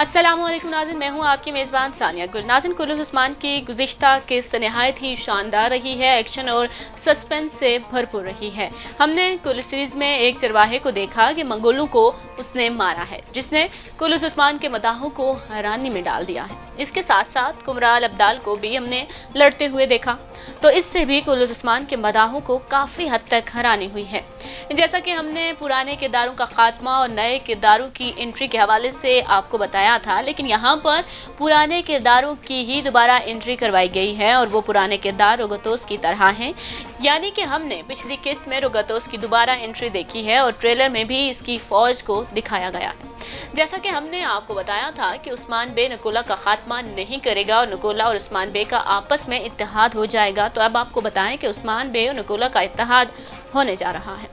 अस्सलामुअलैकुम नाज़रीन, मैं हूं आपकी मेज़बान सानिया गुल। नाज़रीन, कुल्लूस उस्मान की गुज़िश्ता किस्त नहायत ही शानदार रही है, एक्शन और सस्पेंस से भरपूर रही है। हमने कुल्लूस सीरीज़ में एक चरवाहे को देखा कि मंगोलों को उसने मारा है, जिसने कुल्लूस उस्मान के मदाहों को हैरानी में डाल दिया है। इसके साथ साथ कुमराल अब्दाल को भी हमने लड़ते हुए देखा, तो इससे भी कुल्लूस उस्मान के मदाहों को काफ़ी हद तक हैरानी हुई है। जैसा कि हमने पुराने किरदारों का खात्मा और नए किरदारों की एंट्री के हवाले से आपको बताया था, लेकिन यहाँ पर पुराने किरदारों की ही दोबारा एंट्री करवाई गई है और वो पुराने किरदार रोगतोस की तरह हैं। यानी कि हमने पिछली किस्त में रोगतोस की दोबारा एंट्री देखी है और ट्रेलर में भी इसकी फौज को दिखाया गया है। जैसा कि हमने आपको बताया था कि उस्मान बे नकोला का खात्मा नहीं करेगा और नकोला और उस्मान बे का आपस में इत्तेहाद हो जाएगा, तो अब आपको बताएं कि उस्मान बे और नकोला का इत्तेहाद होने जा रहा है।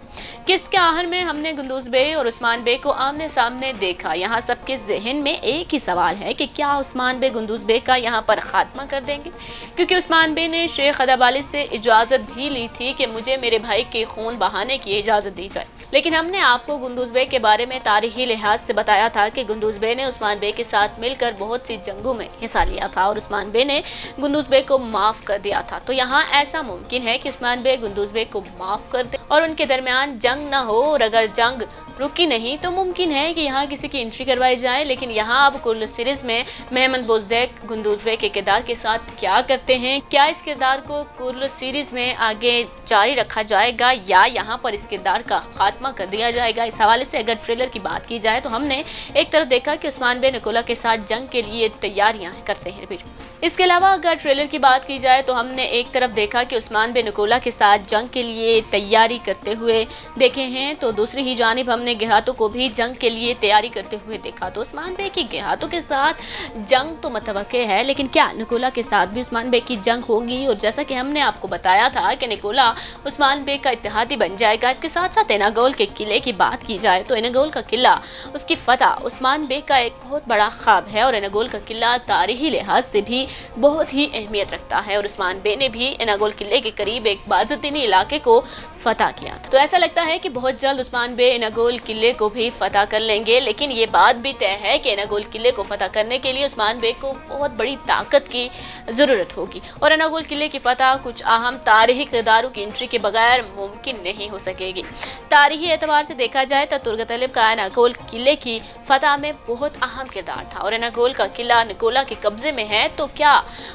किस्त के आखिर में हमने गुंदूज बे और उस्मान बे को आमने सामने देखा। यहाँ सबके जहन में एक ही सवाल है कि क्या उस्मान बे गुंदूज बे का यहाँ पर खात्मा कर देंगे, क्योंकि उस्मान बे ने शेख अदाबाली से इजाज़त भी ली थी कि मुझे मेरे भाई के खून बहाने की इजाज़त दी जाए। लेकिन हमने आपको गुंदूज बे के बारे में तारीखी लिहाज से बताया था कि गुंदूज बे ने उस्मान बे के साथ मिलकर बहुत सी जंगों में हिस्सा लिया था और उस्मान बे ने गुंदूज बे को माफ़ कर दिया था। तो यहाँ ऐसा मुमकिन है कि उस्मान बे गुंदूज बे को माफ़ कर दे और उनके दरमियान जंग ना हो, और अगर जंग रुकी नहीं तो मुमकिन है कि यहाँ किसी की एंट्री करवाई जाए। लेकिन यहाँ अब कुल्लूस सीरीज में मेहमद बोजदेक गुंदूज बे के किरदार के साथ क्या करते हैं, क्या इस किरदार को कुल्लूस सीरीज में आगे जारी रखा जाएगा या यहाँ पर इस किरदार का खात्मा कर दिया जाएगा। इस हवाले से अगर ट्रेलर की बात की जाए तो हमने एक तरफ देखा कि उस्मान बे नकोला के साथ जंग के लिए तैयारियां करते हैं। इसके अलावा अगर ट्रेलर की बात की जाए तो हमने एक तरफ देखा कि उस्मान बे नकोला के साथ जंग के लिए तैयारी करते हुए देखे हैं, तो दूसरी ही जानिब हमने गेहातों को भी जंग के लिए तैयारी करते हुए देखा। तो उस्मान बे की गेहातों के साथ जंग तो मुतवक्के है, लेकिन क्या नकोला के साथ भी उस्मान बे की जंग होगी? और जैसा कि हमने आपको बताया था कि नकोला उस्मान बे का इत्तेहादी बन जाएगा। इसके साथ साथ एनागोल के किले की बात की जाए तो एनागोल का किला, उसकी फतह उस्मान बे का एक बहुत बड़ा ख्वाब है और एनागोल का किला तारीखी लिहाज से भी बहुत ही अहमियत रखता है और उस्मान बे ने भी एनागोल किले के करीब एक बाज़तीनी इलाके को फतह किया था। तो ऐसा लगता है कि बहुत जल्द उस्मान बे एनागोल किले को भी फतह कर लेंगे। लेकिन ये बात भी तय है कि एनागोल किले को फतह करने के लिए उस्मान बे को बहुत बड़ी ताकत की ज़रूरत होगी और एनागोल किले की फतह कुछ अहम तारीखी किरदारों की एंट्री के बगैर मुमकिन नहीं हो सकेगी। तारीखी एतबार से देखा जाए तो तुर्गतलब का एनागोल किले की फतह में बहुत अहम किरदार था और एनागोल का किला नकोला के कब्जे में है। तो क्या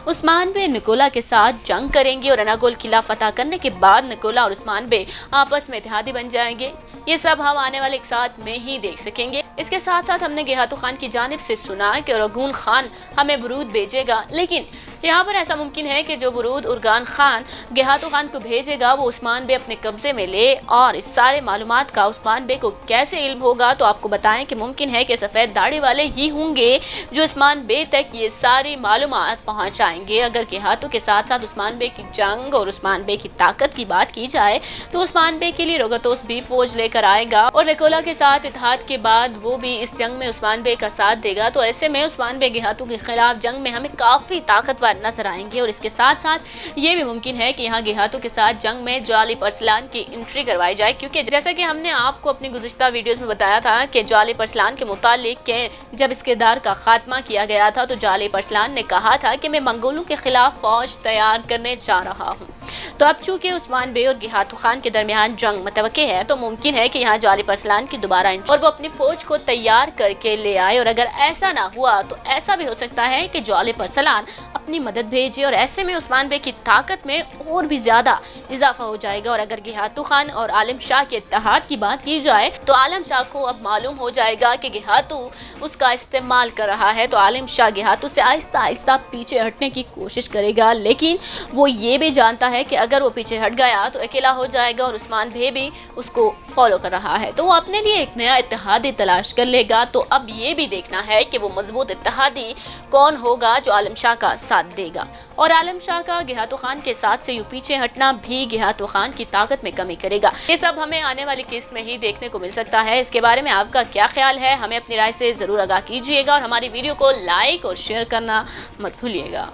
उस्मान बे नकोला के साथ जंग करेंगे और एनागोल किला फतह करने के बाद नकोला और उस्मान बे आपस में इत्तेहादी बन जाएंगे? ये सब हम आने वाले एक साथ में ही देख सकेंगे। इसके साथ साथ हमने गेहातू खान की जानिब से सुना कि रगून खान हमें बुरूद भेजेगा, लेकिन यहाँ पर ऐसा मुमकिन है कि जो बुरूद उर्गान खान गेहातू खान को भेजेगा वो उस्मान बे अपने कब्जे में ले और इस सारे मालूमात का उस्मान बे को कैसे इल्म होगा? तो आपको बताएं कि मुमकिन है कि सफ़ेद दाढ़ी वाले ही होंगे जो उस्मान बे तक ये सारी मालूमात पहुँचाएंगे। अगर गेहातू के साथ साथ उस्मान बे की जंग और उस्मान बे की ताकत की बात की जाए तो उस्मान बे के लिए रोगतोस भी फौज लेकर आएगा और नकोला के साथ इत्तेहाद के बाद वो भी इस जंग में उस्मान बे का साथ देगा। तो ऐसे में उस्मान बे गेहातू के खिलाफ जंग में हमें काफ़ी ताकतवर नजर आएंगे और इसके साथ साथ ये भी मुमकिन है कि यहाँ गेहातों के साथ जंग में जालिब अरसलान की एंट्री करवाई जाए, क्योंकि जैसा कि हमने आपको अपनी गुज़िश्ता वीडियोस में बताया था कि जालिब अरसलान के मुतालिक के जब इस किरदार का खात्मा किया गया था तो जालिब अरसलान ने कहा था कि मैं मंगोलों के खिलाफ फौज तैयार करने जा रहा हूँ। तो अब चूंकि उस्मान बे और गेहातू खान के दरमियान जंग मुतवक्के है तो मुमकिन है कि यहाँ जालिब अरसलान की दोबारा एंट्री और वो अपनी फौज को तैयार करके ले आए। और अगर ऐसा ना हुआ तो ऐसा भी हो सकता है कि जालिब अरसलान अपनी मदद भेजे और ऐसे में उस्मान बे की ताकत में और भी ज्यादा इजाफा हो जाएगा। और अगर गेहातू खान और आलम शाह के इत्तेहाद की बात की जाए तो आलम शाह को अब मालूम हो जाएगा कि गेहातू उसका इस्तेमाल कर रहा है, तो आलम शाह गेहातू से आहिस्ता आहिस्ता पीछे हटने की कोशिश करेगा। लेकिन वो ये भी जानता है कि अगर वो पीछे हट गया तो अकेला हो जाएगा और उस्मान बे भी उसको फॉलो कर रहा है, तो वो अपने लिए एक नया इत्तेहादी तलाश कर लेगा। तो अब ये भी देखना है कि वो मजबूत इत्तेहादी कौन होगा जो आलम शाह का साथ देगा और आलम शाह का गेहातू खान के साथ से यूं पीछे हटना भी गेहातू खान की ताकत में कमी करेगा। ये सब हमें आने वाली किस्त में ही देखने को मिल सकता है। इसके बारे में आपका क्या ख्याल है? हमें अपनी राय से जरूर आगाह कीजिएगा और हमारी वीडियो को लाइक और शेयर करना मत भूलिएगा।